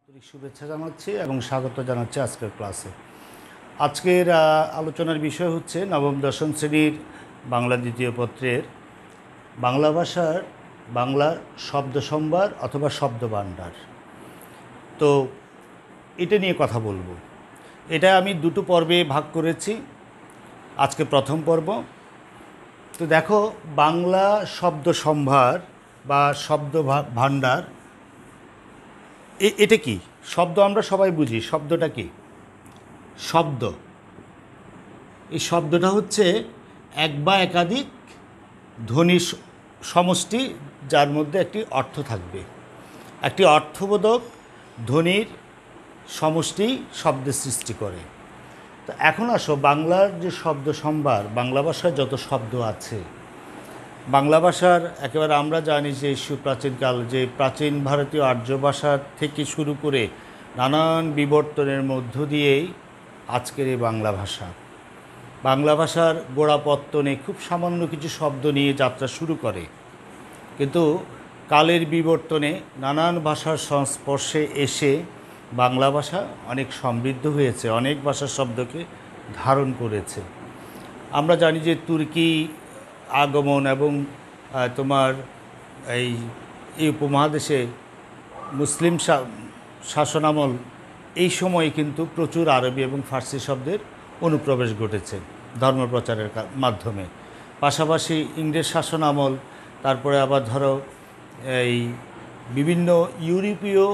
আন্তরিক শুভেচ্ছা জানাচ্ছি এবং স্বাগত জানাচ্ছি আজকের ক্লাসে। আজকের আলোচনার বিষয় হচ্ছে নবম দশম শ্রেণীর বাংলা দ্বিতীয় পত্রের বাংলা ভাষার বাংলা শব্দ সম্ভার অথবা শব্দ ভাণ্ডার। তো এটা নিয়ে কথা বলবো। এটা আমি দুটো পর্বে ভাগ করেছি। আজকে প্রথম পর্ব। তো দেখো, বাংলা শব্দ সম্ভার বা শব্দ ভাণ্ডার এটা কি? শব্দ আমরা সবাই বুঝি। শব্দটা কি? শব্দ, এই শব্দটা হচ্ছে এক বা একাধিক ধ্বনির সমষ্টি, যার মধ্যে একটি অর্থ থাকবে। একটি অর্থবোধক ধ্বনির সমষ্টি শব্দের সৃষ্টি করে। তো এখন আসো, বাংলার যে শব্দ সম্ভার, বাংলা ভাষায় যত শব্দ আছে, বাংলা ভাষার একেবারে আমরা জানি যে সুপ্রাচীনকাল, যে প্রাচীন ভারতীয় আর্য ভাষা থেকে শুরু করে নানান বিবর্তনের মধ্য দিয়েই আজকের এই বাংলা ভাষা। বাংলা ভাষার গোড়াপত্তনে খুব সামান্য কিছু শব্দ নিয়ে যাত্রা শুরু করে, কিন্তু কালের বিবর্তনে নানান ভাষার সংস্পর্শে এসে বাংলা ভাষা অনেক সমৃদ্ধ হয়েছে, অনেক ভাষার শব্দকে ধারণ করেছে। আমরা জানি যে তুর্কি আগমন এবং তোমার এই উপমহাদেশে মুসলিম শাসনামল, এই সময়ে কিন্তু প্রচুর আরবি এবং ফার্সি শব্দের অনুপ্রবেশ ঘটেছে ধর্মপ্রচারের মাধ্যমে। পাশাপাশি ইংরেজ শাসনামল, তারপরে আবার ধরো এই বিভিন্ন ইউরোপীয়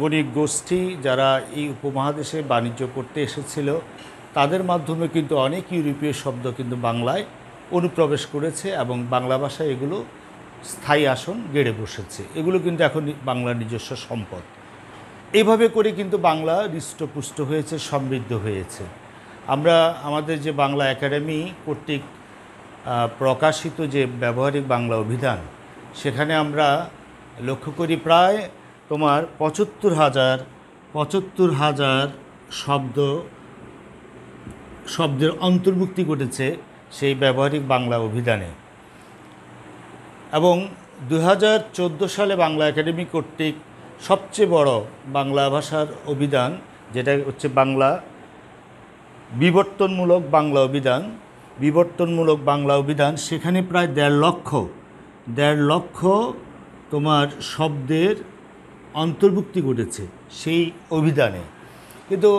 বণিক গোষ্ঠী যারা এই উপমহাদেশে বাণিজ্য করতে এসেছিল, তাদের মাধ্যমে কিন্তু অনেক ইউরোপীয় শব্দ কিন্তু বাংলায় অনুপ্রবেশ করেছে এবং বাংলা ভাষায় এগুলো স্থায়ী আসন গেড়ে বসেছে। এগুলো কিন্তু এখন বাংলার নিজস্ব সম্পদ। এইভাবে করে কিন্তু বাংলা হৃষ্টপুষ্ট হয়েছে, সমৃদ্ধ হয়েছে। আমরা আমাদের যে বাংলা একাডেমি কর্তৃক প্রকাশিত যে ব্যবহারিক বাংলা অভিধান, সেখানে আমরা লক্ষ্য করি প্রায় তোমার ৭৫,০০০ শব্দের অন্তর্ভুক্তি ঘটেছে সেই ব্যবহারিক বাংলা অভিধানে। এবং ২০১৪ সালে বাংলা একাডেমি কর্তৃক সবচেয়ে বড় বাংলা ভাষার অভিধান, যেটা হচ্ছে বাংলা বিবর্তনমূলক বাংলা অভিধান, সেখানে প্রায় ১.৫ লক্ষ তোমার শব্দের অন্তর্ভুক্তি ঘটেছে সেই অভিধানে। কিন্তু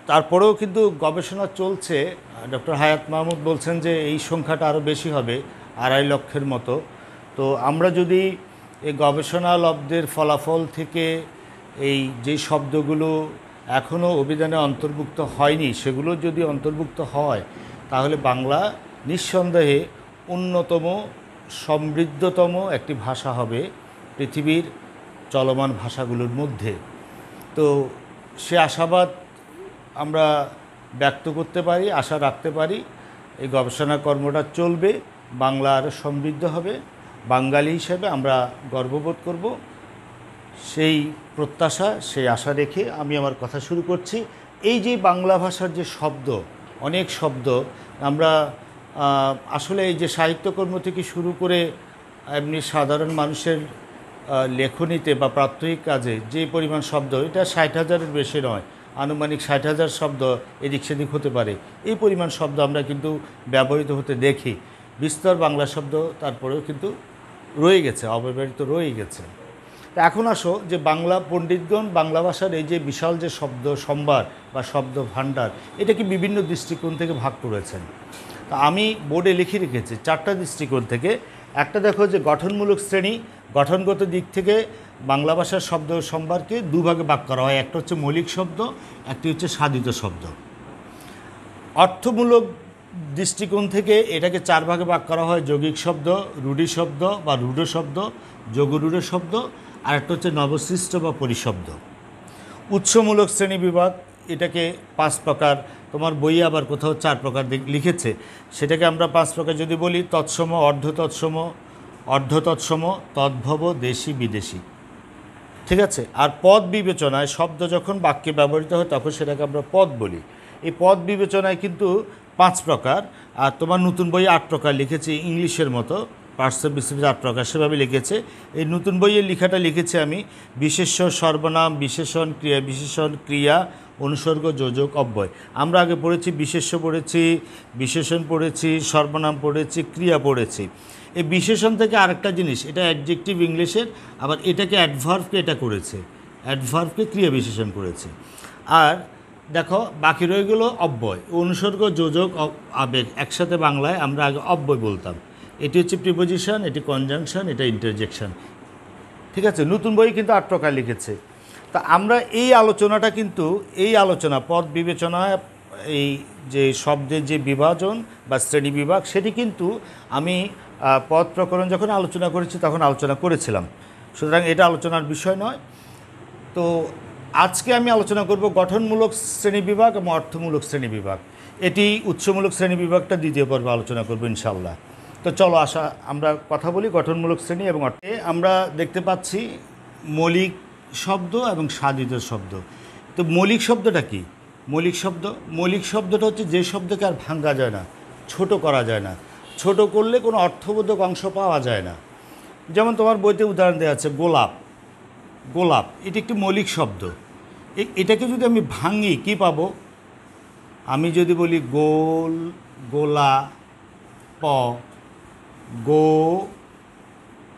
তারপরেও কিন্তু গবেষণা চলছে। ডক্টর হায়াত মাহমুদ বলছেন যে এই সংখ্যাটা আরও বেশি হবে, ২.৫ লক্ষের মতো। তো আমরা যদি এই গবেষণা লব্ধের ফলাফল থেকে এই যে শব্দগুলো এখনও অভিধানে অন্তর্ভুক্ত হয়নি, সেগুলো যদি অন্তর্ভুক্ত হয়, তাহলে বাংলা নিঃসন্দেহে অন্যতম সমৃদ্ধতম একটি ভাষা হবে পৃথিবীর চলমান ভাষাগুলোর মধ্যে। তো সে আশাবাদ আমরা ব্যক্ত করতে পারি, আশা রাখতে পারি। এই গবেষণা কর্মটা চলবে, বাংলা আরও সমৃদ্ধ হবে, বাঙালি হিসেবে আমরা গর্ববোধ করব। সেই প্রত্যাশা, সেই আশা রেখে আমি আমার কথা শুরু করছি। এই যে বাংলা ভাষার যে শব্দ, অনেক শব্দ আমরা আসলে এই যে সাহিত্যকর্ম থেকে শুরু করে এমনি সাধারণ মানুষের লেখনীতে বা প্রাত্যহিক কাজে যে পরিমাণ শব্দ, এটা ৬০,০০০-এর বেশি নয়, আনুমানিক ৬০,০০০ শব্দ এদিক সেদিক হতে পারে। এই পরিমাণ শব্দ আমরা কিন্তু ব্যবহৃত হতে দেখি। বিস্তর বাংলা শব্দ তারপরেও কিন্তু রয়ে গেছে, অব্যবহৃত রয়ে গেছে। তা এখন আসো যে বাংলা পণ্ডিতগণ বাংলা ভাষার এই যে বিশাল যে শব্দ সম্ভার বা শব্দ ভাণ্ডার, এটাকে বিভিন্ন দৃষ্টিকোণ থেকে ভাগ করেছেন। তা আমি বোর্ডে লিখে রেখেছি ৪টা দৃষ্টিকোণ থেকে। একটা দেখো যে গঠনমূলক শ্রেণী, গঠনগত দিক থেকে বাংলা ভাষার শব্দ সম্ভারকে দুভাগে ভাগ করা হয়। একটা হচ্ছে মৌলিক শব্দ, একটি হচ্ছে সাধিত শব্দ। অর্থমূলক দৃষ্টিকোণ থেকে এটাকে ৪ ভাগে ভাগ করা হয়: যৌগিক শব্দ, রূঢ়ি শব্দ বা রূঢ় শব্দ, যোগরূঢ় শব্দ, আর একটা হচ্ছে নবসৃষ্ট বা পরিশব্দ। উৎসমূলক শ্রেণী বিভাগ, এটাকে ৫ প্রকার, তোমার বইয়ে আবার কোথাও ৪ প্রকার লিখেছে, সেটাকে আমরা ৫ প্রকার যদি বলি: তৎসম, অর্ধতৎসম, অর্ধতৎসম, তদ্ভব, দেশি, বিদেশি। ঠিক আছে? আর পদ বিবেচনায় শব্দ যখন বাক্যে ব্যবহৃত হয় তখন সেটাকে আমরা পদ বলি। এই পদ বিবেচনায় কিন্তু ৫ প্রকার, আর তোমার নতুন বই ৮ প্রকার লিখেছে ইংলিশের মতো। পার্টস অফ স্পিচ 8 প্রকার সেভাবে লিখেছে। এই নতুন বইয়ের লেখাটা লিখেছি আমি বিশেষ্য, সর্বনাম, বিশেষণ, ক্রিয়া বিশেষণ, ক্রিয়া, অনুসর্গ, যোজক, অব্যয়। আমরা আগে পড়েছি বিশেষ্য পড়েছি, বিশেষণ পড়েছি, সর্বনাম পড়েছি, ক্রিয়া পড়েছি। এই বিশেষণ থেকে আরেকটা জিনিস, এটা অ্যাডজেক্টিভ ইংলিশের, আবার এটাকে অ্যাডভার্বকে এটা করেছে, অ্যাডভার্বকে ক্রিয়া বিশেষণ করেছে। আর দেখো বাকি রয়ে গেল অব্যয়, অনুসর্গ, যোজক, আবেগ একসাথে বাংলায় আমরা আগে অব্যয় বলতাম। এটি হচ্ছে প্রিপোজিশন, এটি কনজাংশন, এটা ইন্টারজেকশন। ঠিক আছে, নতুন বই কিন্তু 8 প্রকার লিখেছে। তা আমরা এই আলোচনাটা কিন্তু এই আলোচনা পদ বিবেচনায় এই যে শব্দের যে বিভাজন বা শ্রেণী বিভাগ সেটি কিন্তু আমি পদ প্রকরণ যখন আলোচনা করেছি তখন আলোচনা করেছিলাম, সুতরাং এটা আলোচনার বিষয় নয়। তো আজকে আমি আলোচনা করব গঠনমূলক শ্রেণীবিভাগ এবং অর্থমূলক শ্রেণীবিভাগ। এটি উৎসমূলক শ্রেণীবিভাগটা দ্বিতীয় পর্বে আলোচনা করব ইনশাআল্লাহ। তো চলো আমরা কথা বলি গঠনমূলক শ্রেণী এবং অর্থে। আমরা দেখতে পাচ্ছি মৌলিক শব্দ এবং সাধিত শব্দ। তো মৌলিক শব্দটা কি? মৌলিক শব্দটা হচ্ছে যে শব্দকে আর ভাঙা যায় না, ছোট করা যায় না, ছোট করলে কোনো অর্থবোধক অংশ পাওয়া যায় না। যেমন তোমার বইতে উদাহরণ দেওয়া আছে গোলাপ, এটি একটি মৌলিক শব্দ। এটাকে যদি আমি ভাঙি কি পাবো? আমি যদি বলি গোলা, প, গো,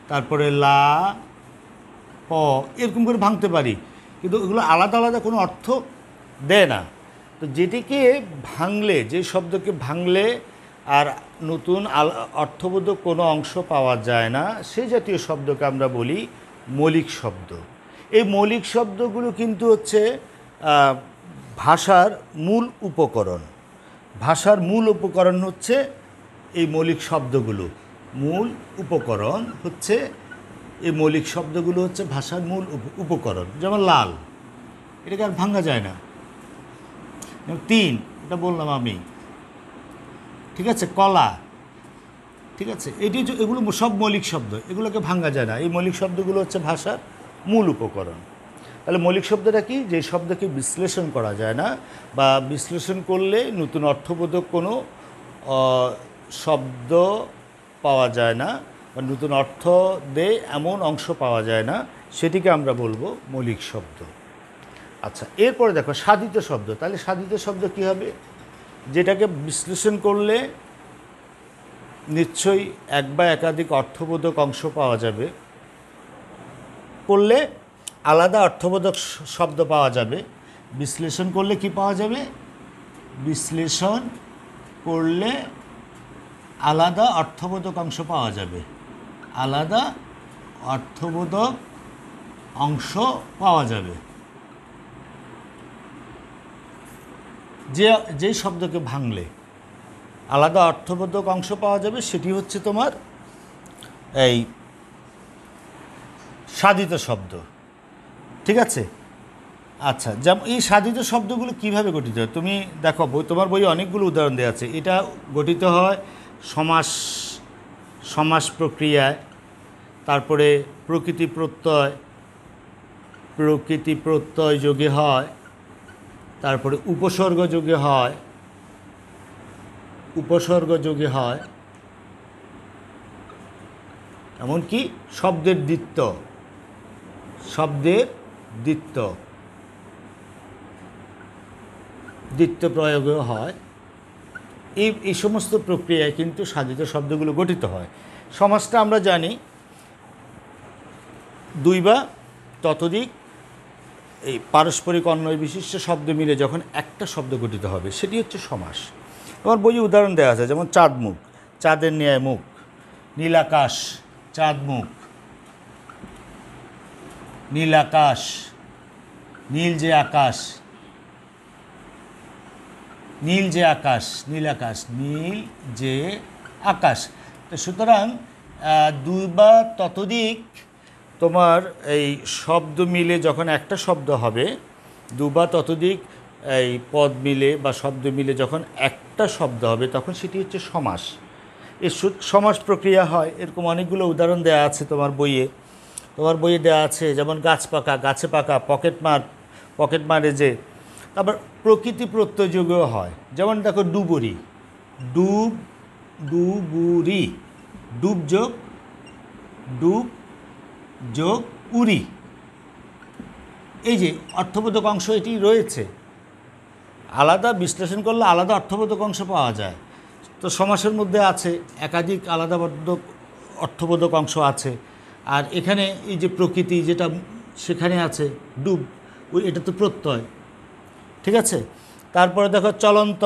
তারপরে লা, প, এরকম করে ভাঙতে পারি, কিন্তু এগুলো আলাদা আলাদা কোনো অর্থ দেয় না। তো যেটিকে ভাঙলে, যে শব্দকে ভাঙলে আর নতুন অর্থবোধক কোনো অংশ পাওয়া যায় না, সেই জাতীয় শব্দকে আমরা বলি মৌলিক শব্দ। এই মৌলিক শব্দগুলো কিন্তু হচ্ছে ভাষার মূল উপকরণ। ভাষার মূল উপকরণ হচ্ছে এই মৌলিক শব্দগুলো। মূল উপকরণ হচ্ছে এই মৌলিক শব্দগুলো হচ্ছে ভাষার মূল উপকরণ। যেমন লাল, এটাকে আর ভাঙা যায় না। 3, এটা বললাম আমি, ঠিক আছে। কলা, ঠিক আছে। এগুলো সব মৌলিক শব্দ, এগুলোকে ভাঙা যায় না। এই মৌলিক শব্দগুলো হচ্ছে ভাষার মূল উপকরণ। তাহলে মৌলিক শব্দটা কি? যে শব্দকে বিশ্লেষণ করা যায় না, বা বিশ্লেষণ করলে নতুন অর্থবোধক কোনো শব্দ পাওয়া যায় না, বা নতুন অর্থ দেয় এমন অংশ পাওয়া যায় না, সেটিকে আমরা বলবো মৌলিক শব্দ। আচ্ছা, এরপরে দেখো সাধিত শব্দ। তাহলে সাধিত শব্দ কী হবে? যেটাকে বিশ্লেষণ করলে নিশ্চয়ই এক বা একাধিক অর্থবোধক অংশ পাওয়া যাবে, করলে আলাদা অর্থবোধক শব্দ পাওয়া যাবে। বিশ্লেষণ করলে কি পাওয়া যাবে? বিশ্লেষণ করলে আলাদা অর্থবোধক অংশ পাওয়া যাবে, আলাদা অর্থবোধক অংশ পাওয়া যাবে। যে শব্দকে ভাঙলে আলাদা অর্থবোধক অংশ পাওয়া যাবে, সেটি হচ্ছে তোমার এই সাধিত শব্দ। ঠিক আছে। আচ্ছা, যেমন এই সাধিত শব্দগুলো কিভাবে গঠিত হয় তুমি দেখো, তোমার বইয়ে অনেকগুলো উদাহরণ দেওয়া আছে। এটা গঠিত হয় সমাস প্রক্রিয়ায়, তারপরে প্রকৃতি প্রত্যয় যোগে হয়, তারপরে উপসর্গ যোগে হয়, এমনকি শব্দের দ্বিত্ব প্রয়োগও হয়। এই সমস্ত প্রক্রিয়ায় কিন্তু সাধিত শব্দগুলো গঠিত হয়। সমাসটা আমরা জানি 2 বা ততোধিক এই পারস্পরিক অন্বয় বিশিষ্ট শব্দ মিলে যখন একটা শব্দ গঠিত হবে, সেটি হচ্ছে সমাস। আমার বইয়ে উদাহরণ দেওয়া আছে, যেমন চাঁদ মুখ, চাঁদের ন্যায় মুখ, নীল আকাশ, চাঁদ মুখ, নীল আকাশ, নীল যে আকাশ, নীল যে আকাশ। তো সুতরাং 2 বা ততোধিক তোমার এই শব্দ মিলে যখন একটা শব্দ হবে, 2 বা ততোধিক এই পদ মিলে বা শব্দ মিলে যখন একটা শব্দ হবে, তখন সেটি হচ্ছে সমাস। এই সমাস প্রক্রিয়া হয়। এরকম অনেকগুলো উদাহরণ দেওয়া আছে তোমার বইয়ে দেওয়া আছে, যেমন গাছে পাকা, পকেট মারে যে। তারপর প্রকৃতি প্রত্যয়যোগও হয়। যেমন দেখো ডুবুরি, ডুব যোগ ডুব যোগ উরি, এই যে অর্থবোধক অংশ এটি রয়েছে। আলাদা বিশ্লেষণ করলে আলাদা অর্থবোধক অংশ পাওয়া যায়। তো সমাসের মধ্যে আছে একাধিক আলাদা অর্থবোধক অংশ আছে। আর এখানে এই যে প্রকৃতি যেটা সেখানে আছে ডুব, ওই এটা তো প্রত্যয়, ঠিক আছে। তারপরে দেখো চলন্ত,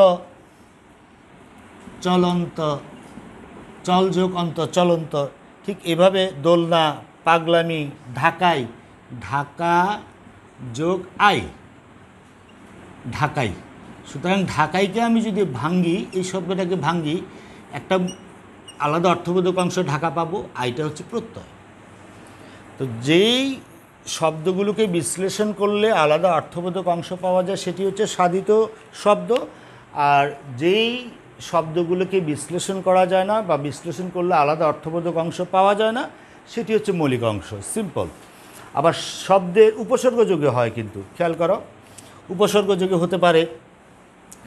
চলন্ত, চল যোগ অন্ত, চলন্ত। ঠিক এভাবে দোলনা, পাগলামি, ঢাকাই, ঢাকা যোগ আই, ঢাকাই। সুতরাং ঢাকাইকে আমি যদি ভাঙ্গি, এই শব্দটাকে ভাঙ্গি, একটা আলাদা অর্থবোধক অংশ ঢাকা পাবো, আইটা হচ্ছে প্রত্যয়। তো যেই শব্দগুলোকে বিশ্লেষণ করলে আলাদা অর্থবোধক অংশ পাওয়া যায় সেটি হচ্ছে সাধিত শব্দ। আর যেই শব্দগুলোকে বিশ্লেষণ করা যায় না বা বিশ্লেষণ করলে আলাদা অর্থবোধক অংশ পাওয়া যায় না সেটি হচ্ছে মৌলিক অংশ, সিম্পল। আবার শব্দের উপসর্গযোগে হয়, কিন্তু খেয়াল করো, উপসর্গযোগে হতে পারে,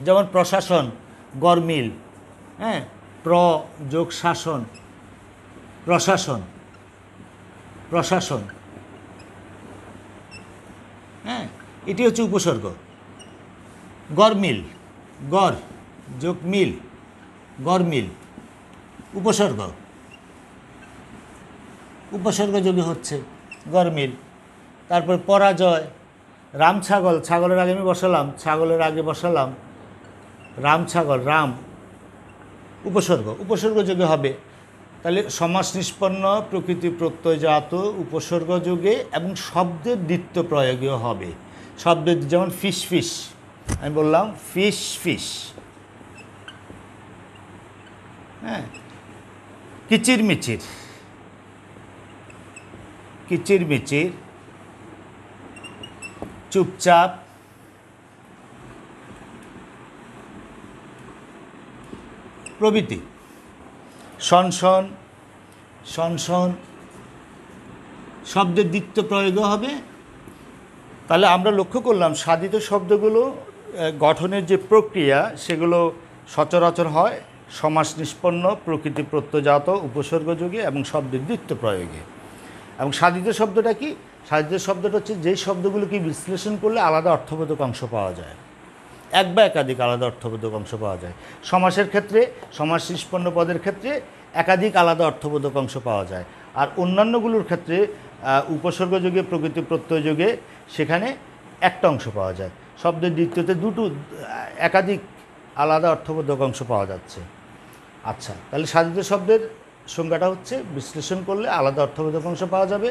যেমন প্রশাসন, গরমিল, হ্যাঁ, প্র যোগ শাসন, প্রশাসন, প্রশাসন, হ্যাঁ, এটি হচ্ছে উপসর্গ। গরমিল, গড় যোগ মিল, গরমিল, উপসর্গ, উপসর্গ যোগে হচ্ছে গরমিল। তারপর পরাজয়, রাম ছাগল, ছাগলের আগে আমি বসালাম, ছাগলের আগে বসালাম রাম ছাগল, রাম, উপসর্গ, উপসর্গ যোগে হবে। তাহলে সমাস নিষ্পন্ন প্রকৃতি প্রত্যয়জাত উপসর্গ যোগে এবং শব্দের দ্বিত্ব প্রয়োগীয় হবে। শব্দের যেমন ফিস ফিস, আমি বললাম ফিস ফিস, হ্যাঁ, কিচির মিচির, কিচির মিচির, চুপচাপ, প্রভৃতি। সনসন, সনসন, শব্দের দ্বিত্ব প্রয়োগ হবে। তাহলে আমরা লক্ষ্য করলাম সাধিত শব্দগুলো গঠনের যে প্রক্রিয়া সেগুলো সচরাচর হয় সমাস নিষ্পন্ন প্রকৃতি প্রত্যয়জাত উপসর্গযোগে এবং শব্দের দ্বিত্ব প্রয়োগে। এবং সাধিত শব্দটা কি? সাধিত শব্দটা হচ্ছে যেই শব্দগুলোকে বিশ্লেষণ করলে আলাদা অর্থবোধক অংশ পাওয়া যায়, এক বা একাধিক আলাদা অর্থবোধক অংশ পাওয়া যায়। সমাসের ক্ষেত্রে, সমাস নিষ্পন্ন পদের ক্ষেত্রে একাধিক আলাদা অর্থবোধক অংশ পাওয়া যায়। আর অন্যান্যগুলোর ক্ষেত্রে উপসর্গযোগে প্রকৃতি প্রত্যয়যোগে সেখানে একটা অংশ পাওয়া যায়। শব্দের দ্বিতীয়তে একাধিক আলাদা অর্থবোধক অংশ পাওয়া যাচ্ছে। আচ্ছা, তাহলে সাধিত শব্দের সংজ্ঞাটা হচ্ছে বিশ্লেষণ করলে আলাদা অর্থবোধক অংশ পাওয়া যাবে।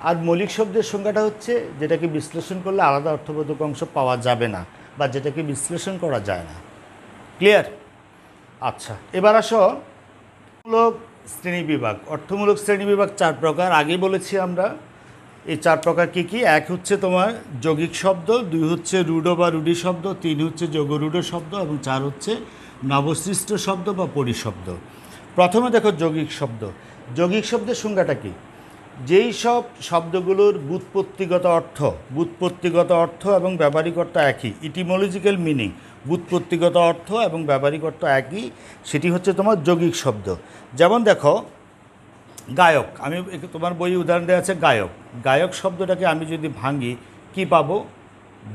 আর মৌলিক শব্দের সংজ্ঞাটা হচ্ছে যেটাকে বিশ্লেষণ করলে আলাদা অর্থবোধক অংশ পাওয়া যাবে না বা যেটাকে বিশ্লেষণ করা যায় না। ক্লিয়ার? আচ্ছা, এবার আসো অর্থমূলক শ্রেণীবিভাগ। অর্থমূলক শ্রেণীবিভাগ 4 প্রকার, আগে বলেছি আমরা। এই 4 প্রকার কী কী? 1 হচ্ছে তোমার যৌগিক শব্দ, 2 হচ্ছে রূঢ় বা রূঢ়ি শব্দ, 3 হচ্ছে যোগরূঢ় শব্দ এবং 4 হচ্ছে নবসৃষ্ট শব্দ বা পরিশব্দ। প্রথমে দেখো যৌগিক শব্দ। যৌগিক শব্দের সংজ্ঞাটা কী? যেই সব শব্দগুলোর ব্যুৎপত্তিগত অর্থ এবং ব্যবহারিক অর্থ একই, ইটিমোলজিক্যাল মিনিং, ব্যুৎপত্তিগত অর্থ এবং ব্যবহারিক অর্থ একই, সেটি হচ্ছে তোমার যৌগিক শব্দ। যেমন দেখো গায়ক, আমি তোমার বইয়ে উদাহরণ দেওয়া আছে গায়ক। গায়ক শব্দটাকে আমি যদি ভাঙি কি পাবো?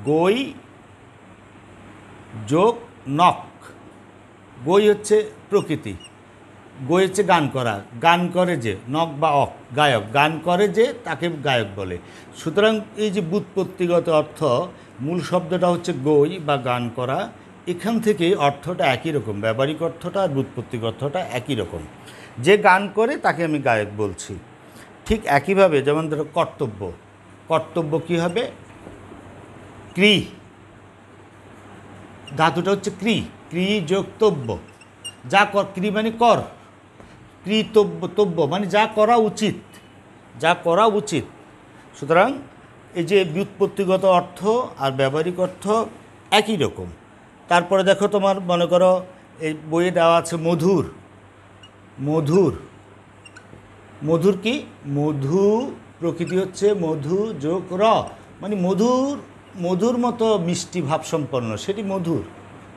গই যোগ নক। গই হচ্ছে প্রকৃতি, গই হচ্ছে গান করা, গান করে যে, নক বা অক, গায়ক, গান করে যে তাকে গায়ক বলে। সুতরাং এই যে ব্যুৎপত্তিগত অর্থ, মূল শব্দটা হচ্ছে গই বা গান করা, এখান থেকে অর্থটা একই রকম, ব্যবহারিক অর্থটা আর ব্যুৎপত্তিগত অর্থটা একই রকম। যে গান করে তাকে আমি গায়ক বলছি। ঠিক একইভাবে যেমন ধরো কর্তব্য, কর্তব্য কী হবে? ক্রি, ধাতুটা হচ্ছে ক্রি, ক্রি যোগতব্য, যা কর, ক্রি মানে কর, কৃতব্য, তব্য মানে যা করা উচিত, যা করা উচিত। সুতরাং এই যে ব্যুৎপত্তিগত অর্থ আর ব্যবহারিক অর্থ একই রকম। তারপরে দেখো তোমার মনে করো এই বইয়ে দেওয়া আছে মধুর। মধুর, মধুর কি? মধু প্রকৃতি হচ্ছে মধু যোগ র, মানে মধুর, মধুর মতো মিষ্টি ভাব সম্পন্ন, সেটি মধুর,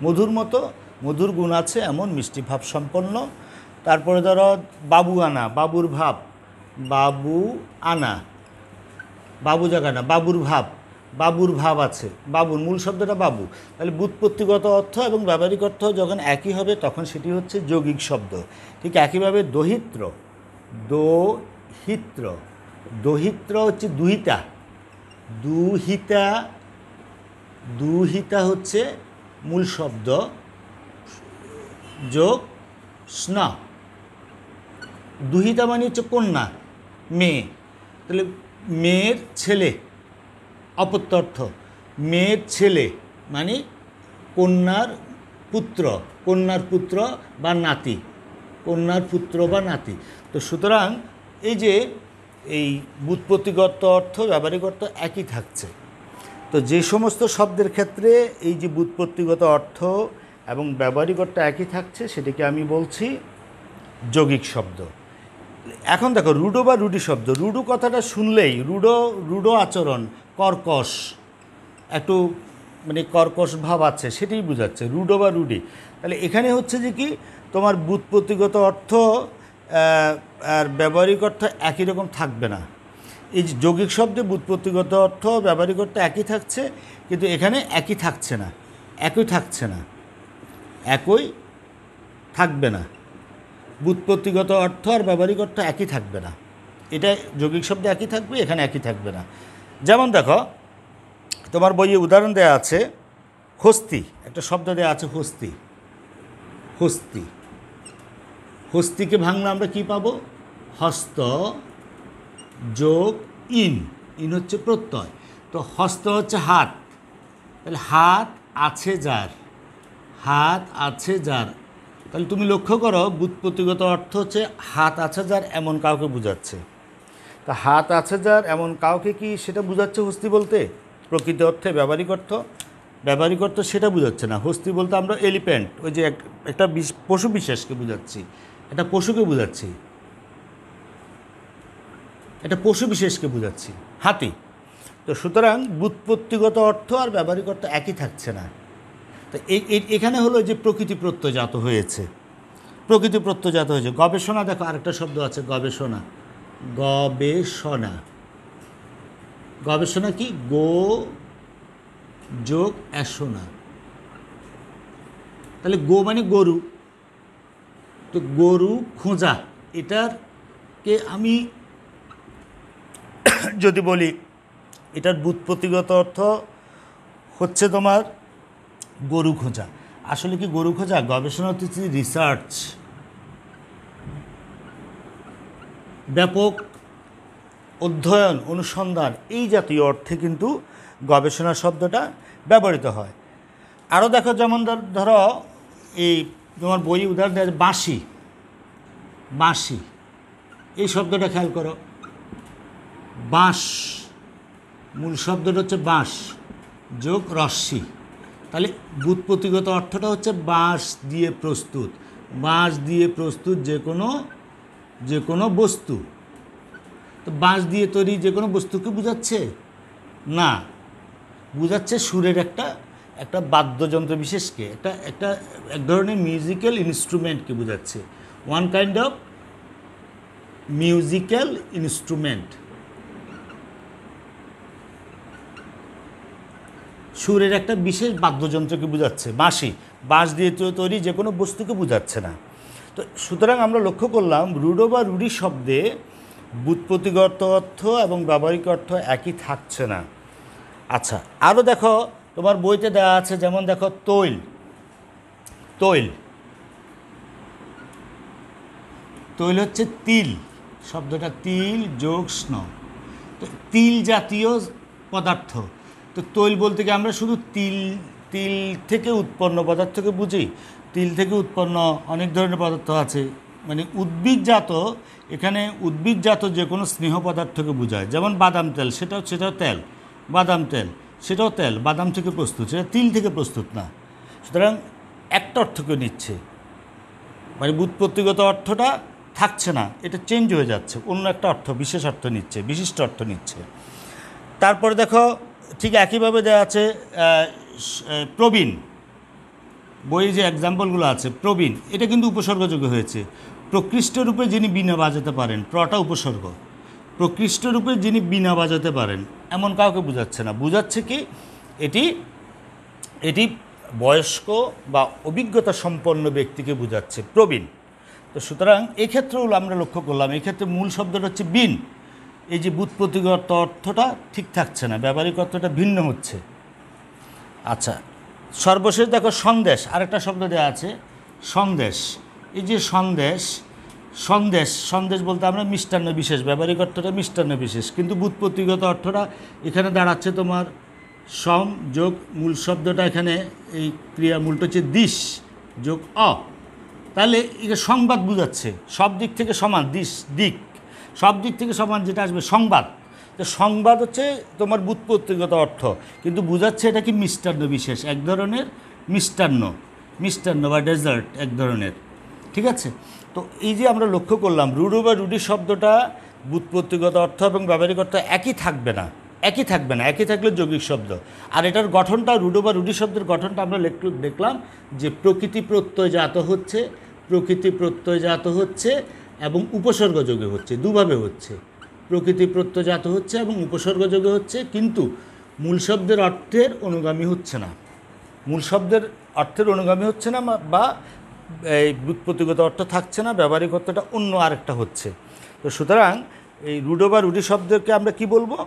মধুর মতো, মধুর গুণ আছে এমন মিষ্টি ভাব সম্পন্ন। তারপরে ধরো বাবুয়ানা, বাবুর ভাব, বাবু আনা, বাবু জায়গা না, বাবুর ভাব, বাবুর ভাব আছে, বাবুর মূল শব্দটা বাবু। তাহলে ব্যুৎপত্তিগত অর্থ এবং ব্যবহারিক অর্থ যখন একই হবে তখন সেটি হচ্ছে যৌগিক শব্দ। ঠিক একইভাবে দহিত্র, দহিত্র, দহিত্র হচ্ছে দুহিতা, দুহিতা, দুহিতা হচ্ছে মূল শব্দ যোগ স্ন, দুহিতা মানে হচ্ছে কন্যা, মেয়ে। তাহলে মেয়ের ছেলে, অপত্য অর্থ, মেয়ের ছেলে মানে কন্যার পুত্র, কন্যার পুত্র বা নাতি, কন্যার পুত্র বা নাতি। তো সুতরাং এই যে এই ব্যুৎপত্তিগত অর্থ ব্যবহারিক অর্থ একই থাকছে। তো যে সমস্ত শব্দের ক্ষেত্রে এই যে ব্যুৎপত্তিগত অর্থ এবং ব্যবহারিক অর্থ একই থাকছে সেটিকে আমি বলছি যৌগিক শব্দ। এখন দেখো রূঢ় বা রূঢ়ি শব্দ, রূঢ় কথাটা শুনলেই রূঢ় আচরণ, কর্কশ, একটু মানে কর্কশ ভাব আছে সেটাই বোঝাচ্ছে রূঢ় বা রূঢ়ি। তাহলে এখানে হচ্ছে যে কি তোমার ব্যুৎপত্তিগত অর্থ আর ব্যবহারিক অর্থ একই রকম থাকবে না। এই যে যৌগিক শব্দে ব্যুৎপত্তিগত অর্থ ব্যবহারিক অর্থ একই থাকছে, কিন্তু এখানে একই থাকছে না, একই থাকছে না, একই থাকবে না। ব্যুৎপত্তিগত অর্থ আর ব্যবহারিক অর্থ একই থাকবে না, এটা যৌগিক শব্দে একই থাকবে, এখানে একই থাকবে না। যেমন দেখো তোমার বইয়ে উদাহরণ দেওয়া আছে হস্তি, একটা শব্দ দেওয়া আছে হস্তি, হস্তি, হস্তিকে ভাঙলে আমরা কি পাবো? হস্ত যোগ ইন, ইন হচ্ছে প্রত্যয়। তো হস্ত হচ্ছে হাত, তাহলে হাত আছে যার, হাত আছে যার। তাহলে তুমি লক্ষ্য করো ব্যুৎপত্তিগত অর্থ হচ্ছে হাত আছে যার এমন কাউকে বোঝাচ্ছে। তা হাত আছে যার এমন কাউকে কি সেটা বোঝাচ্ছে হস্তি বলতে? প্রকৃত অর্থে ব্যবহারিক অর্থ, ব্যবহারিক অর্থ সেটা বোঝাচ্ছে না। হস্তি বলতে আমরা এলিফ্যান্ট, ওই যে একটা পশু বিশেষকে বোঝাচ্ছি, একটা পশুকে বোঝাচ্ছি, এটা পশু বিশেষকে বোঝাচ্ছি, হাতি। তো সুতরাং ব্যুৎপত্তিগত অর্থ আর ব্যবহারিক অর্থ একই থাকছে না। তো এখানে হলো যে প্রকৃতি প্রত্যয়জাত হয়েছে, প্রকৃতি প্রত্যয়জাত হয়েছে। গবেষণা দেখো আরেকটা শব্দ আছে গবেষণা, গবেষণা, গবেষণা কি? গো যোগ এষণা, তাহলে গো মানে গরু, তো গরু খোঁজা, এটারকে আমি যদি বলি এটার ব্যুৎপত্তিগত অর্থ হচ্ছে তোমার গরু খোঁজা। আসলে কি গরু খোঁজা? গবেষণা হচ্ছে রিসার্চ, ব্যাপক অধ্যয়ন, অনুসন্ধান, এই জাতীয় অর্থে কিন্তু গবেষণা শব্দটা ব্যবহৃত হয়। আরও দেখো যেমন ধরো এই তোমার বই উদাহরণ দেয় বাঁশি, বাঁশি, এই শব্দটা খেয়াল করো, বাঁশ, মূল শব্দটা হচ্ছে বাঁশ যোগ রশ্মি। তাহলে ব্যুৎপত্তিগত অর্থটা হচ্ছে বাঁশ দিয়ে প্রস্তুত, বাঁশ দিয়ে প্রস্তুত যে কোনো বস্তু। তো বাঁশ দিয়ে তৈরি যে কোনো বস্তুকে বোঝাচ্ছে না, বোঝাচ্ছে সুরের একটা বাদ্যযন্ত্র বিশেষকে, এক ধরনের মিউজিক্যাল ইনস্ট্রুমেন্টকে বোঝাচ্ছে, one kind of musical instrument, সুরের একটা বিশেষ বাদ্যযন্ত্রকে বোঝাচ্ছে। বাঁশি, বাঁশ দিয়ে তৈরি যে কোনো বস্তুকে বোঝাচ্ছে না। তো সুতরাং আমরা লক্ষ্য করলাম রূঢ় বা রূঢ়ি শব্দে ব্যুৎপত্তিগত অর্থ এবং ব্যবহারিক অর্থ একই থাকছে না। আচ্ছা, আরও দেখো তোমার বইতে দেওয়া আছে, যেমন দেখো তৈল, তৈল, তৈল হচ্ছে তিল, শব্দটা তিল যোগ স্ন, তো তিল জাতীয় পদার্থ। তো তৈল বলতে কি আমরা শুধু তিল থেকে উৎপন্ন পদার্থকে বুঝি? তিল থেকে উৎপন্ন অনেক ধরনের পদার্থ আছে, মানে উদ্ভিদজাত, এখানে উদ্ভিদজাত যে কোনো স্নেহ পদার্থকে বোঝায়। যেমন বাদাম তেল, সেটাও তেল, বাদাম তেল সেটাও তেল, বাদাম থেকে প্রস্তুত, সেটা তিল থেকে প্রস্তুত না। সুতরাং একটা অর্থকে নিচ্ছে, মানে ব্যুৎপত্তিগত অর্থটা থাকছে না, এটা চেঞ্জ হয়ে যাচ্ছে, অন্য একটা অর্থ, বিশেষ অর্থ নিচ্ছে, বিশিষ্ট অর্থ নিচ্ছে। তারপরে দেখো ঠিক একইভাবে দেওয়া আছে প্রবীণ, বইয়ে যে এক্সাম্পলগুলো আছে, প্রবীণ এটা কিন্তু উপসর্গযোগ্য হয়েছে। প্রকৃষ্ট রূপে যিনি বীণা বাজাতে পারেন, প্রটা উপসর্গ, প্রকৃষ্ট রূপে যিনি বীণা বাজাতে পারেন এমন কাউকে বোঝাচ্ছে না, বোঝাচ্ছে কি এটি এটি বয়স্ক বা অভিজ্ঞতা সম্পন্ন ব্যক্তিকে বোঝাচ্ছে, প্রবীণ। তো সুতরাং এক্ষেত্রেও আমরা লক্ষ্য করলাম এক্ষেত্রে মূল শব্দটা হচ্ছে বীণ, এই যে ব্যুৎপত্তিগত অর্থটা ঠিক থাকছে না, ব্যবহারিক অর্থটা ভিন্ন হচ্ছে। আচ্ছা, সর্বশেষ দেখো সন্দেশ, আরেকটা শব্দ দেওয়া আছে সন্দেশ। এই যে সন্দেশ, সন্দেশ সন্দেশ বলতে আমরা মিষ্টান্ন বিশেষ, ব্যবহারিক অর্থটা মিষ্টান্ন বিশেষ, কিন্তু ব্যুৎপত্তিগত অর্থটা এখানে দাঁড়াচ্ছে তোমার সম যোগ মূল শব্দটা, এখানে এই ক্রিয়া মূলটা হচ্ছে দিশ যোগ অ, তাহলে এটা সংবাদ বোঝাচ্ছে, সব দিক থেকে সমান, দিক সব দিক থেকে সমান যেটা আসবে সংবাদ। তো সংবাদ হচ্ছে তোমার ব্যুৎপত্তিগত অর্থ, কিন্তু বোঝাচ্ছে এটা কি মিষ্টান্ন বিশেষ, এক ধরনের মিষ্টান্ন বা ডেজার্ট এক ধরনের, ঠিক আছে। তো এই যে আমরা লক্ষ্য করলাম রূঢ় বা রূঢ়ি শব্দটা ব্যুৎপত্তিগত অর্থ এবং ব্যবহারিক অর্থ একই থাকবে না, একই থাকলে যৌগিক শব্দ। আর এটার গঠনটা, রূঢ় বা রূঢ়ি শব্দের গঠনটা আমরা দেখলাম যে প্রকৃতি প্রত্যয়জাত হচ্ছে এবং উপসর্গযোগে হচ্ছে, দুভাবে হচ্ছে, প্রকৃতি প্রত্যয়জাত হচ্ছে এবং উপসর্গযোগে হচ্ছে, কিন্তু মূল শব্দের অর্থের অনুগামী হচ্ছে না, বা এই ব্যুৎপত্তিগত অর্থ থাকছে না, ব্যবহারিক অর্থটা অন্য আরেকটা হচ্ছে। তো সুতরাং এই রূঢ় বা রূঢ়ি শব্দকে আমরা কি বলবো,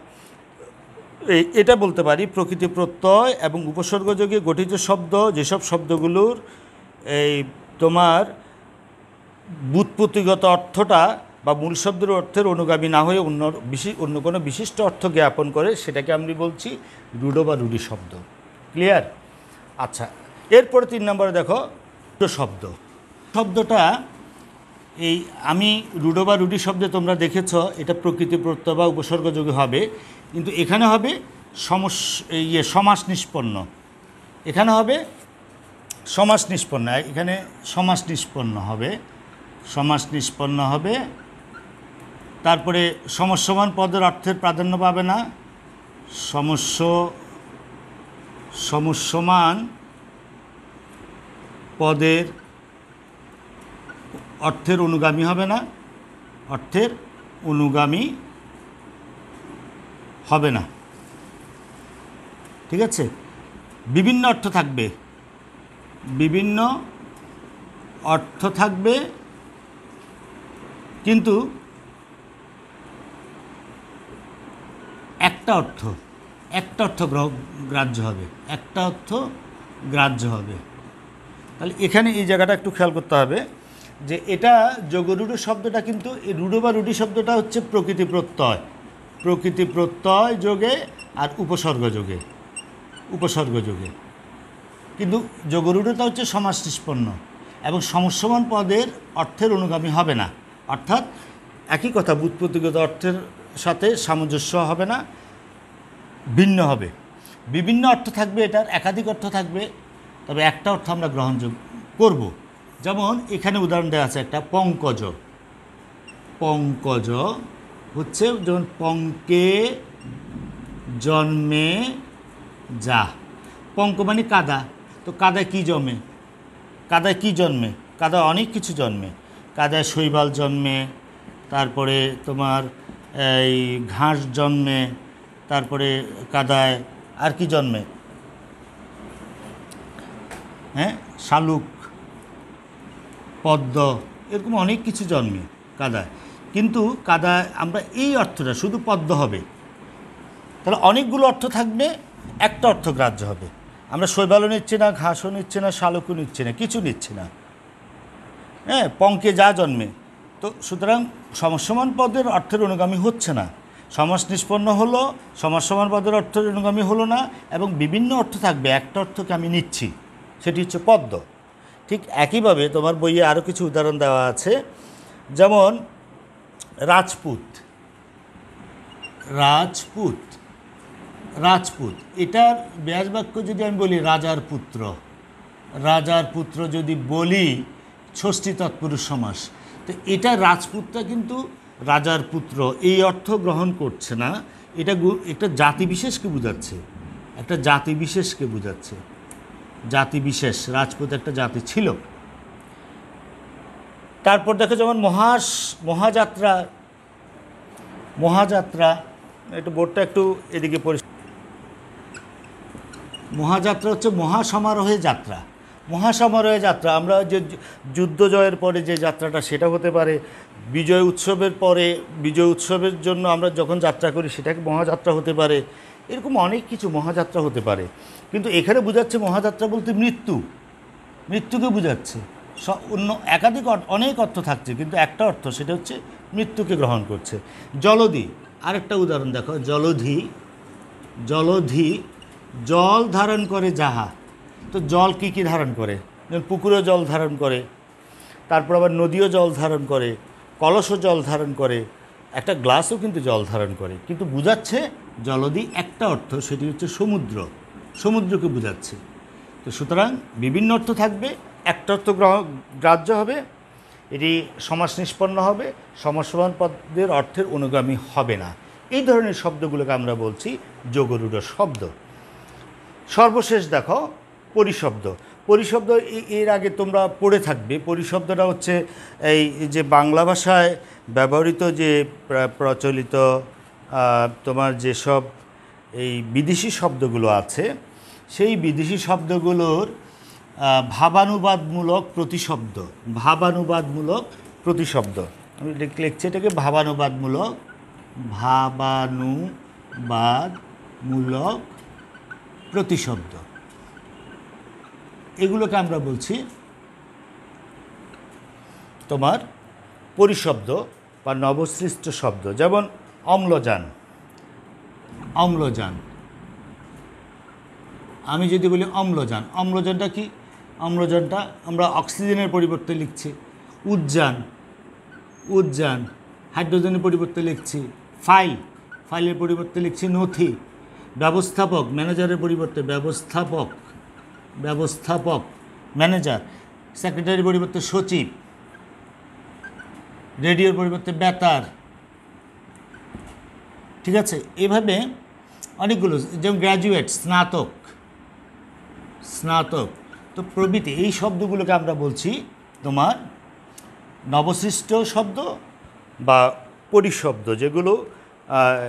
এটা বলতে পারি প্রকৃতি প্রত্যয় এবং উপসর্গযোগে গঠিত শব্দ, যেসব শব্দগুলোর এই তোমার ব্যুৎপত্তিগত অর্থটা বা মূল শব্দের অর্থের অনুগামী না হয়ে অন্য কোনো বিশিষ্ট অর্থ জ্ঞাপন করে, সেটাকে আমি বলছি রূঢ় বা রূঢ়ি শব্দ। ক্লিয়ার? আচ্ছা, এরপরে 3 নম্বরে দেখো শব্দটা, এই আমি রূঢ় বা রূঢ়ি শব্দে তোমরা দেখেছ এটা প্রকৃতি প্রত্যয় বা উপসর্গযোগী হবে, কিন্তু এখানে হবে সমাস নিষ্পন্ন, এখানে হবে সমাস নিষ্পন্ন হবে, তারপরে সমস্যমান পদের অর্থের প্রাধান্য পাবে না, সমস্যমান পদের অর্থের অনুগামী হবে না, ঠিক আছে। বিভিন্ন অর্থ থাকবে, কিন্তু একটা অর্থ গ্রাহ্য হবে, তাহলে এখানে এই জায়গাটা একটু খেয়াল করতে হবে যে এটা যোগরূঢ় শব্দটা, কিন্তু এই রূঢ় বা রূঢ়ি শব্দটা হচ্ছে প্রকৃতি প্রত্যয় যোগে আর উপসর্গযোগে, কিন্তু যোগরূঢ়টা হচ্ছে সমাস নিষ্পন্ন এবং সমস্যমান পদের অর্থের অনুগামী হবে না, অর্থাৎ একই কথা, ব্যুৎপত্তিগত অর্থের সাথে সামঞ্জস্য হবে না, ভিন্ন হবে, বিভিন্ন অর্থ থাকবে, এটার একাধিক অর্থ থাকবে, তবে একটা অর্থ আমরা গ্রহণ করব। যেমন এখানে উদাহরণ দেওয়া আছে একটা, পঙ্কজ হচ্ছে যেমন পঙ্কে জন্মে যা, পঙ্ক মানে কাদা, তো কাদায় কি জন্মে, কাদায় অনেক কিছু জন্মে, কাদায় শৈবাল জন্মে, তারপরে তোমার এই ঘাস জন্মে, তারপরে কাদায় আর কি জন্মে, শালুক, পদ্ম, এরকম অনেক কিছু জন্মে কাদায়, কিন্তু কাদায় আমরা এই অর্থটা শুধু পদ্ম হবে, তাহলে অনেকগুলো অর্থ থাকবে, একটা অর্থ গ্রাহ্য হবে। আমরা শৈবালও নিচ্ছি না, ঘাসও নিচ্ছি না, শালুকও নিচ্ছি না, কিছু নিচ্ছি না, পঙ্কে যা জন্মে। তো সুতরাং সমস্যমান পদের অর্থের অনুগামী হচ্ছে না, সমাস নিষ্পন্ন হলো, সমস্যমান পদের অর্থের অনুগামী হলো না, এবং বিভিন্ন অর্থ থাকবে, একটা অর্থকে আমি নিচ্ছি, সেটি হচ্ছে পদ্ম। ঠিক একইভাবে তোমার বইয়ে আরও কিছু উদাহরণ দেওয়া আছে, যেমন রাজপুত, এটার ব্যাস বাক্য যদি আমি বলি রাজার পুত্র যদি বলি ষষ্ঠী তৎপুরুষ সমাস, তো এটা রাজপুতটা কিন্তু রাজার পুত্র এই অর্থ গ্রহণ করছে না, এটা একটা জাতিবিশেষকে বোঝাচ্ছে, জাতিবিশেষ, রাজপুত একটা জাতি ছিল। তারপর দেখো যেমন মহাযাত্রা, একটু বোর্ডটা একটু এদিকে মহাযাত্রা হচ্ছে মহাসমারোহে যাত্রা। মহাসমারোহে যাত্রা আমরা যে যুদ্ধ জয়ের পরে যে যাত্রাটা সেটা হতে পারে, বিজয় উৎসবের পরে বিজয় উৎসবের জন্য আমরা যখন যাত্রা করি সেটাকে মহাযাত্রা হতে পারে। এরকম অনেক কিছু মহাযাত্রা হতে পারে, কিন্তু এখানে বোঝাচ্ছে মহাযাত্রা বলতে মৃত্যুকে বোঝাচ্ছে। অন্য একাধিক অনেক অর্থ থাকছে, কিন্তু একটা অর্থ সেটা হচ্ছে মৃত্যুকে গ্রহণ করছে। জলধি, আরেকটা উদাহরণ দেখো, জলধি জল ধারণ করে যাহা। তো জল কী কী ধারণ করে? যেমন পুকুরও জল ধারণ করে, তারপর আবার নদীও জল ধারণ করে, কলসও জল ধারণ করে, একটা গ্লাসও কিন্তু জল ধারণ করে। কিন্তু বোঝাচ্ছে জলধি একটা অর্থ, সেটি হচ্ছে সমুদ্রকে বোঝাচ্ছে। তো সুতরাং বিভিন্ন অর্থ থাকবে, একটা অর্থ গ্রাহ্য হবে, এটি সমাস নিষ্পন্ন হবে, সমাসবান পদের অর্থের অনুগামী হবে না। এই ধরনের শব্দগুলোকে আমরা বলছি যোগরূঢ় শব্দ। সর্বশেষ দেখো পরিশব্দ। এর আগে তোমরা পড়ে থাকবে। পরিশব্দটা হচ্ছে এই যে বাংলা ভাষায় ব্যবহৃত যে প্রচলিত তোমার যেসব এই বিদেশি শব্দগুলো আছে, সেই বিদেশি শব্দগুলোর ভাবানুবাদমূলক প্রতিশব্দ। আমি লিখছি এটাকে ভাবানুবাদমূলক প্রতিশব্দ। এগুলোকে আমরা বলছি তোমার পরিশব্দ বা নবসৃষ্ট শব্দ। যেমন অম্লজান। আমি যদি বলি অম্লজানটা কি? অম্লজানটা আমরা অক্সিজেনের পরিবর্তে লিখছি। উদ্যান হাইড্রোজেনের পরিবর্তে লিখছি। ফাইলের পরিবর্তে লিখছি নথি। ব্যবস্থাপক, ম্যানেজারের পরিবর্তে ব্যবস্থাপক ম্যানেজার। সেক্রেটারির পরিবর্তে সচিব। রেডিওর পরিবর্তে বেতার। ঠিক আছে, এভাবে অনেকগুলো, যেমন গ্র্যাজুয়েট, স্নাতক তো প্রভৃতি। এই শব্দগুলোকে আমরা বলছি তোমার নবসৃষ্ট শব্দ বা পরিশব্দ, যেগুলো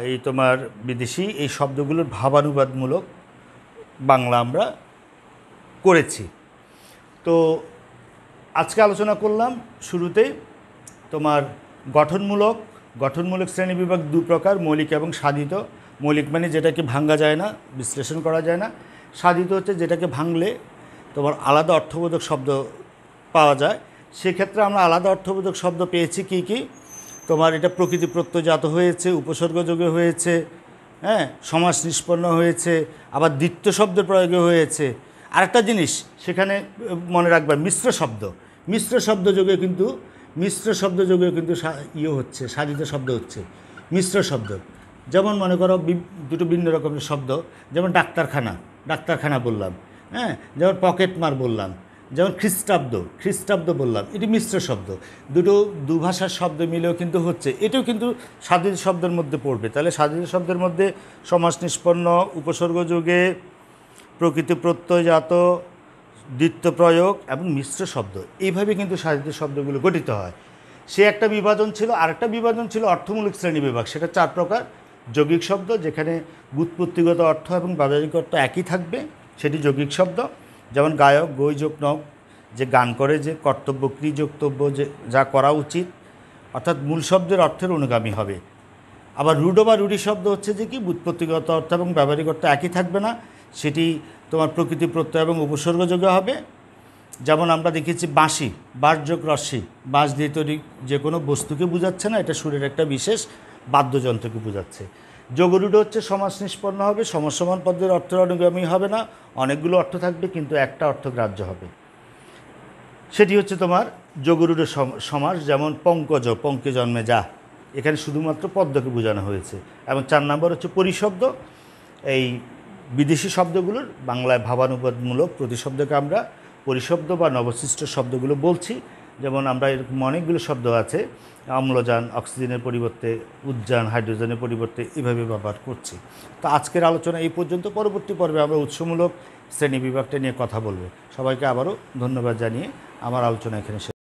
এই তোমার বিদেশি এই শব্দগুলোর ভাবানুবাদমূলক বাংলা আমরা করেছি। তো আজকে আলোচনা করলাম শুরুতে তোমার গঠনমূলক শ্রেণীবিভাগ দু প্রকার, মৌলিক এবং সাধিত। মৌলিক মানে যেটাকে ভাঙা যায় না, বিশ্লেষণ করা যায় না। সাধিত হচ্ছে যেটাকে ভাঙলে তোমার আলাদা অর্থবোধক শব্দ পাওয়া যায়। সেক্ষেত্রে আমরা আলাদা অর্থবোধক শব্দ পেয়েছি কি তোমার এটা প্রকৃতি প্রত্যয়জাত হয়েছে, উপসর্গযোগে হয়েছে, হ্যাঁ, সমাস নিষ্পন্ন হয়েছে, আবার দ্বিত্ব শব্দের প্রয়োগে হয়েছে। আরেকটা জিনিস সেখানে মনে রাখবে, মিশ্র শব্দ যোগে কিন্তু হচ্ছে, সাধিত শব্দ হচ্ছে মিশ্র শব্দ। যেমন মনে করো দুটো ভিন্ন রকমের শব্দ, যেমন ডাক্তারখানা বললাম, হ্যাঁ, যেমন পকেটমার বললাম, যেমন খ্রিস্টাব্দ বললাম, এটি মিশ্র শব্দ। দু ভাষার শব্দ মিলেও কিন্তু হচ্ছে, এটাও কিন্তু সাধিত শব্দের মধ্যে পড়বে। তাহলে সাধিত শব্দের মধ্যে সমাস নিষ্পন্ন, উপসর্গযোগে, প্রকৃতি প্রত্যয়জাত, দ্বিত্ব প্রয়োগ এবং মিশ্র শব্দ, এইভাবে কিন্তু সাধিত শব্দগুলো গঠিত হয়। সে একটা বিভাজন ছিল। আরেকটা বিভাজন ছিল অর্থমূলক শ্রেণীবিভাগ। সেটা 4 প্রকার। যৌগিক শব্দ, যেখানে ব্যুৎপত্তিগত অর্থ এবং ব্যবহারিক অর্থ একই থাকবে, সেটি যৌগিক শব্দ। যেমন গায়ক, গৈ যোগ নগ, যে গান করে, যে কর্তব্য, ক্রিযোক্তব্য, যে যা করা উচিত, অর্থাৎ মূল শব্দের অর্থের অনুগামী হবে। আবার রূঢ় বা রূঢ়ি শব্দ হচ্ছে যে কি ব্যুৎপত্তিগত অর্থ এবং ব্যবহারিক অর্থ একই থাকবে না, সেটি তোমার প্রকৃতি প্রত্যয় এবং উপসর্গযোগে হবে। যেমন আমরা দেখেছি বাঁশি, বাঁশযোগ রস্যি, বাঁশ দিয়ে তৈরি যে কোনো বস্তুকে বোঝাচ্ছে না, এটা সুরের একটা বিশেষ বাদ্যযন্ত্রকে বোঝাচ্ছে। যোগরূঢ় হচ্ছে সমাস নিষ্পন্ন হবে, সমসমান পদের অর্থের অনুগামী হবে না, অনেকগুলো অর্থ থাকবে কিন্তু একটা অর্থ গ্রাহ্য হবে, সেটি হচ্ছে তোমার যোগরূঢ় সমাস। যেমন পঙ্কে জন্মে যা, এখানে শুধুমাত্র পদ্মকে বোঝানো হয়েছে। এবং 4 নম্বর হচ্ছে পরিশব্দ। এই বিদেশি শব্দগুলোর বাংলায় ভাবানুবাদমূলক প্রতিশব্দকে আমরা পরিশব্দ বা নবসৃষ্ট শব্দগুলো বলছি। যেমন আমরা এরকম অনেকগুলো শব্দ আছে, অম্লজান অক্সিজেনের পরিবর্তে, উদ্যান হাইড্রোজেনের পরিবর্তে, এভাবে ব্যবহার করছি। তো আজকের আলোচনা এই পর্যন্ত। পরবর্তী পর্বে আমরা উৎসমূলক শ্রেণীবিভাগটা নিয়ে কথা বলবো। সবাইকে আবারও ধন্যবাদ জানিয়ে আমার আলোচনা এখানে শেষ।